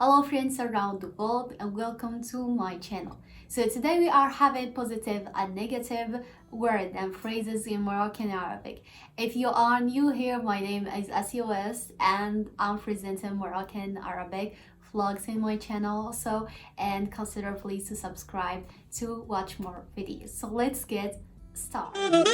Hello friends around the world and welcome to my channel. So today we are having positive and negative word and phrases in Moroccan Arabic. If you are new here, my name is Assia and I'm presenting Moroccan Arabic vlogs in my channel also, and consider please to subscribe to watch more videos. So let's get started.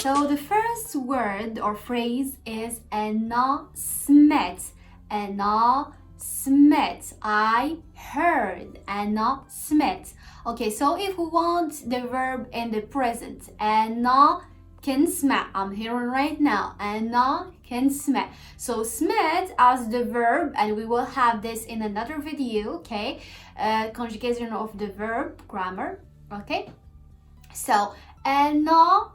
So the first word or phrase is أنا سمعت. أنا سمعت. I heard. أنا سمعت. Okay, so if we want the verb in the present, أنا كنسمع. I'm hearing right now. أنا كنسمع. So سمعت as the verb, and we will have this in another video. Okay, conjugation of the verb, grammar. Okay, so أنا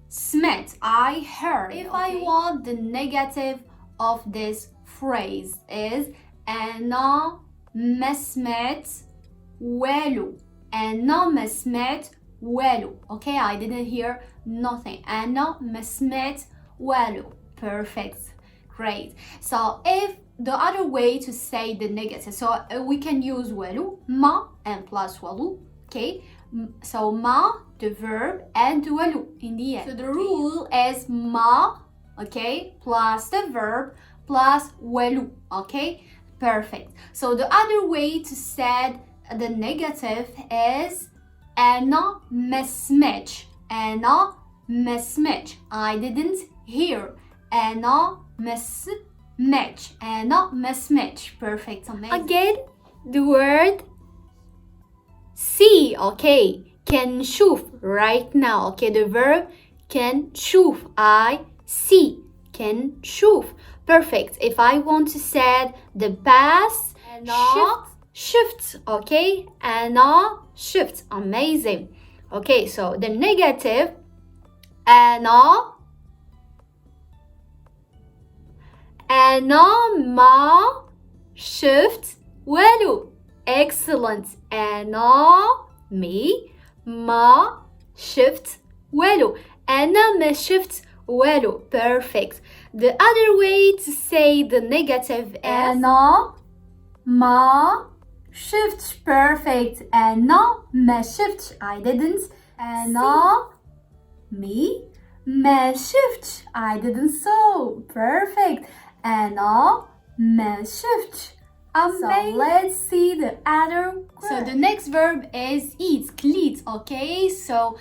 سمعت, I heard. If I want the negative of this phrase is أنا ما سمعت والو. أنا ما سمعت والو. Okay, I didn't hear nothing. أنا ما سمعت والو. Perfect. Great. So if the other way to say the negative, so we can use والو, ما and plus والو. Okay, so ma, the verb, and walu in the end. So the rule is ma, okay, plus the verb, plus walu, okay? Perfect. So the other way to say the negative is أنا ما سمعتش. أنا ما سمعتش. I didn't hear. أنا ما سمعتش. أنا ما سمعتش. Perfect. Amazing. Again, the word see, okay, can نشوف right now, okay, the verb can نشوف, I see, can نشوف. Perfect. If I want to say the past, أنا شفت, okay, أنا شفت. Amazing. Okay, so the negative, أنا ما شفت والو. Excellent. أنا me ما شفت والو. أنا ما شفت والو. Perfect. The other way to say the negative is أنا ما شفت. Perfect. أنا ما شفت. I didn't. أنا me ما شفت. I didn't saw. Perfect. أنا ما شفت. Amazing. So let's see the other word. So the next verb is eat, كليت, okay? So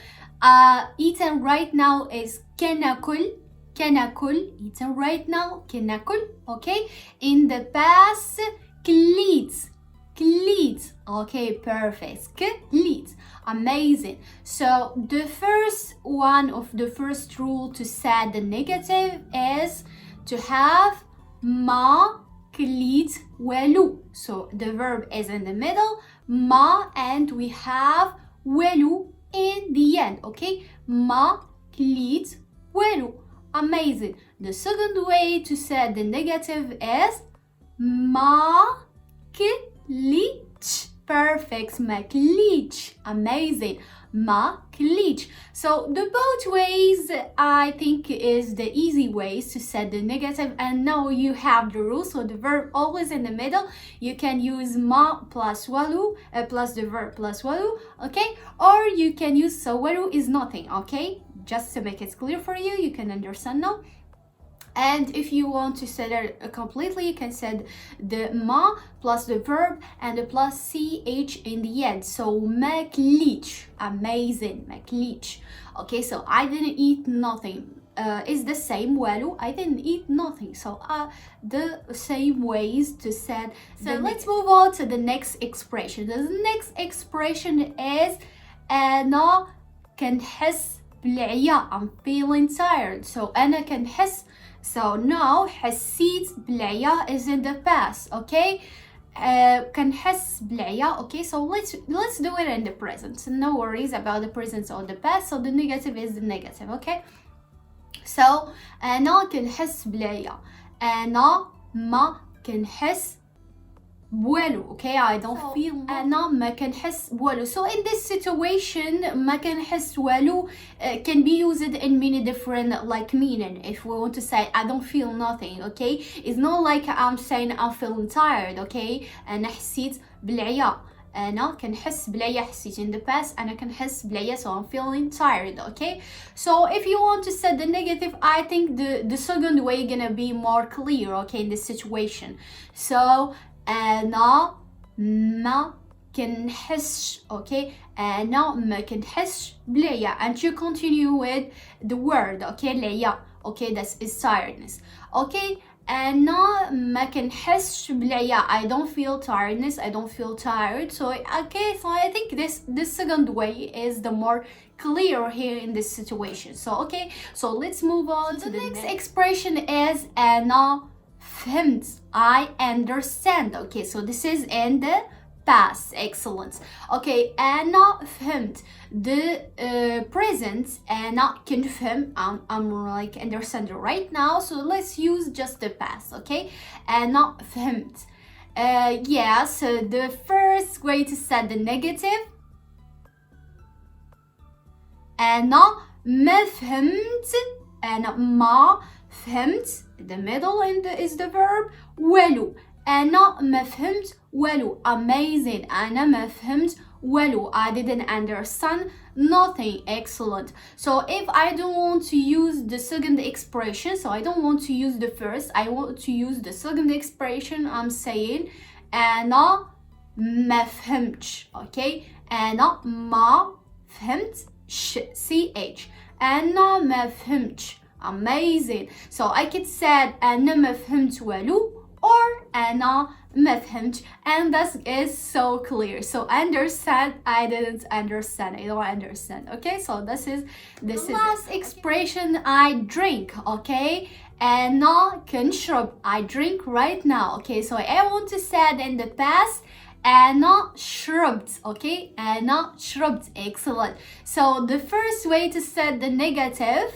eaten right now is كناكل. كناكل, eaten right now, كناكل, okay? In the past, كليت. كليت, okay, perfect. كليت. Amazing. So the first one of the first rule to say the negative is to have ما كليت والو. So the verb is in the middle, ما, and we have والو in the end, okay? ما كليت والو. Amazing. The second way to say the negative is ما كليتش. Perfect. ما كليتش. Amazing. ما كليتش. So the both ways I think is the easy ways to set the negative, and now you have the rule. So the verb always in the middle. You can use ma plus walu plus the verb plus walu, okay? Or you can use so walu is nothing, okay? Just to make it clear for you, you can understand now. And if you want to set it completely, you can set the ma plus the verb and the plus ch in the end. So ماكليتش. Amazing. ماكليتش. Okay, so I didn't eat nothing. It's the same والو. I didn't eat nothing. So the same ways to say. So let's move on to the next expression. The next expression is أنا كنحس بالعيا. I'm feeling tired. So أنا كنحس. So now حسيت بالعيا is in the past, okay? كنحس بالعيا, okay? So let's do it in the present. No worries about the present or the past. So the negative is the negative, okay? So أنا كنحس بالعيا. أنا ما كنحس بوالو. Okay, I don't feel أنا ما كنحس بوالو. So in this situation ما كنحس والو can be used in many different like meaning. If we want to say I don't feel nothing, okay, it's not like I'm saying I'm feeling tired. Okay, أنا حسيت بالعيا. أنا كنحس بالعيا. حسيت in the past أنا كنحس بالعيا, so I'm feeling tired. Okay, so if you want to set the negative, I think the second way gonna be more clear. Okay, in this situation. So أنا ما كنحسش. Okay, أنا ما كنحسش بالعيا. And you continue with the word. Okay, العيا. Okay, that is tiredness. Okay, أنا ما كنحسش بالعيا. I don't feel tiredness. I don't feel tired. So okay, so I think this second way is the more clear here in this situation. So okay, so let's move on to the next expression is أنا فهمت. I understand. Okay, so this is in the past. Excellent. Okay, أنا فهمت. The present أنا كنفهم. I'm like understanding right now, so let's use just the past. Okay, أنا فهمت. Yeah, so the first way to set the negative, أنا ما فهمت. أنا ما فهمت. The middle is the verb. والو. أنا ما فهمت والو. Amazing. أنا ما فهمت والو. I didn't understand nothing. Excellent. So if I don't want to use the second expression, so I don't want to use the first, I want to use the second expression, I'm saying أنا ما فهمتش. Okay, أنا ما فهمت. ch. أنا ما فهمتش. Amazing. So I could say أنا ما فهمت والو or أنا ما فهمت, and that is so clear. So understand, I didn't understand, I don't understand. Okay, so this is the last expression, I drink. Okay, أنا كنشرب. I drink right now. Okay, so I want to say it in the past. أنا شربت. Okay, أنا شربت. Excellent. So the first way to set the negative,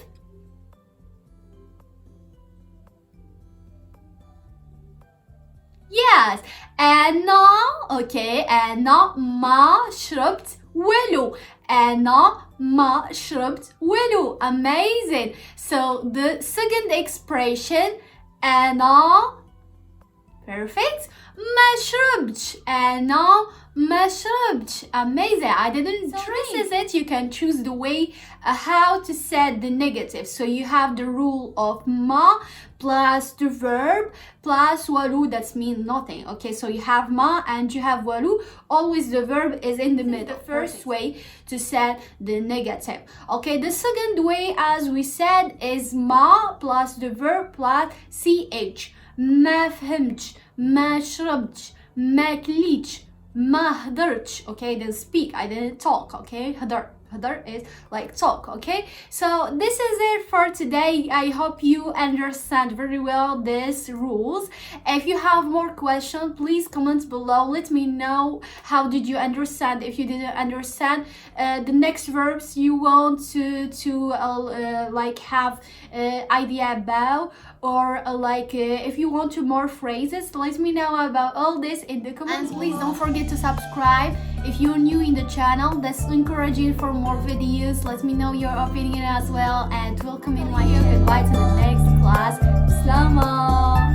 yes, أنا. Okay, أنا ما شربت والو. أنا ما شربت والو. Amazing. So the second expression, أنا, perfect, ما شربتش. أنا ما شربتش. Amazing. I didn't drink. This is it. You can choose the way how to set the negative. So you have the rule of ma plus the verb plus walu, that means nothing. Okay, so you have ma and you have walu. Always the verb is in the middle. The first way to set the negative. Okay, the second way, as we said, is ma plus the verb plus ch. ما فهمتش. ما شربتش. ما كليتش. ما هدرتش. Okay, then speak. I didn't talk. Okay, هدر is like talk. Okay, so this is it for today. I hope you understand very well these rules. If you have more questions, please comment below. Let me know how did you understand. If you didn't understand the next verbs you want to like have idea about, or if you want to more phrases, let me know about all this in the comments. And please don't forget to subscribe if you're new in the channel. That's encouraging for more videos. Let me know your opinion as well, and welcome in my goodbye to the next class. Slama.